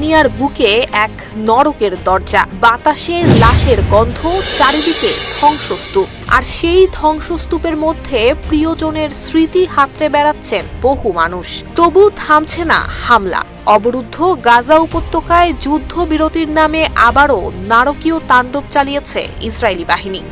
দুনিয়ার বুকে এক নরকের দরজা, বাতাসে লাশের গন্ধ, চারিদিকে ধ্বংসস্তূপ। আর সেই ধ্বংসস্তূপের মধ্যে প্রিয়জনের স্মৃতি হাতড়ে বেড়াচ্ছেন বহু মানুষ। তবু থামছে না হামলা। অবরুদ্ধ গাজা উপত্যকায় যুদ্ধবিরতির নামে আবারও নারকীয় তাণ্ডব চালিয়েছে ইসরায়েলি বাহিনী।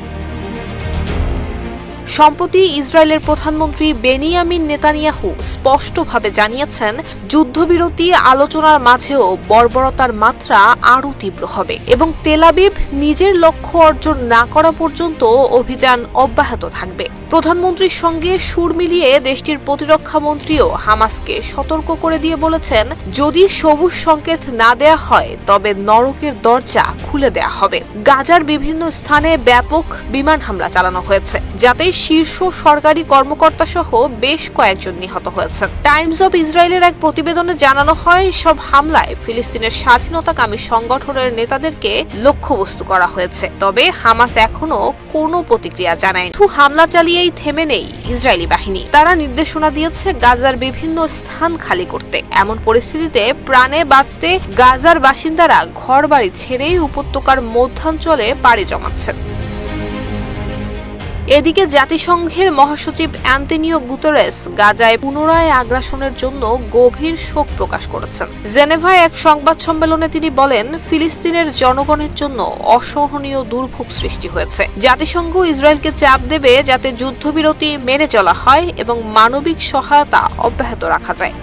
সম্প্রতি ইসরায়েলের প্রধানমন্ত্রী বেনিয়ামিন নেতানিয়াহু স্পষ্টভাবে জানিয়েছেন, যুদ্ধবিরতি আলোচনার মাঝেও বর্বরতার মাত্রা আরও তীব্র হবে এবং তেল আবিব নিজের লক্ষ্য অর্জন না করা পর্যন্ত অভিযান অব্যাহত থাকবে। প্রধানমন্ত্রীর সঙ্গে সুর মিলিয়ে দেশটির প্রতিরক্ষা মন্ত্রীও হামাসকে সতর্ক করে দিয়ে বলেছেন, যদি সবুজ সংকেত না দেয়া হয় তবে নরকের দরজা খুলে দেয়া হবে। গাজার বিভিন্ন স্থানে ব্যাপক বিমান হামলা চালানো হয়েছে, যাতে শীর্ষ সরকারি কর্মকর্তা সহ বেশ কয়েকজন নিহত হয়েছেন। টাইমস অব ইসরায়েলের এক প্রতিবেদনে জানানো হয়, সব হামলায় ফিলিস্তিনের স্বাধীনতাকামী সংগঠনের নেতাদেরকে লক্ষ্যবস্তু করা হয়েছে। তবে হামাস এখনো কোনো প্রতিক্রিয়া জানায়নি। হামলা চালিয়েই থেমে নেই ইসরায়েলি বাহিনী। তারা নির্দেশনা দিয়েছে গাজার বিভিন্ন স্থান খালি করতে। এমন পরিস্থিতিতে প্রাণে বাঁচতে গাজার বাসিন্দারা ঘরবাড়ি ছেড়েই উপত্যকার মধ্যাঞ্চলে পাড়ি জমাচ্ছেন। এদিকে জাতিসংঘের মহাসচিব অ্যান্তোনিও গুতেরেস গাজায় পুনরায় আগ্রাসনের জন্য গভীর শোক প্রকাশ করেছেন। জেনেভায় এক সংবাদ সম্মেলনে তিনি বলেন, ফিলিস্তিনের জনগণের জন্য অসহনীয় দুর্ভোগ সৃষ্টি হয়েছে। জাতিসংঘ ইসরায়েলকে চাপ দেবে যাতে যুদ্ধবিরতি মেনে চলা হয় এবং মানবিক সহায়তা অব্যাহত রাখা যায়।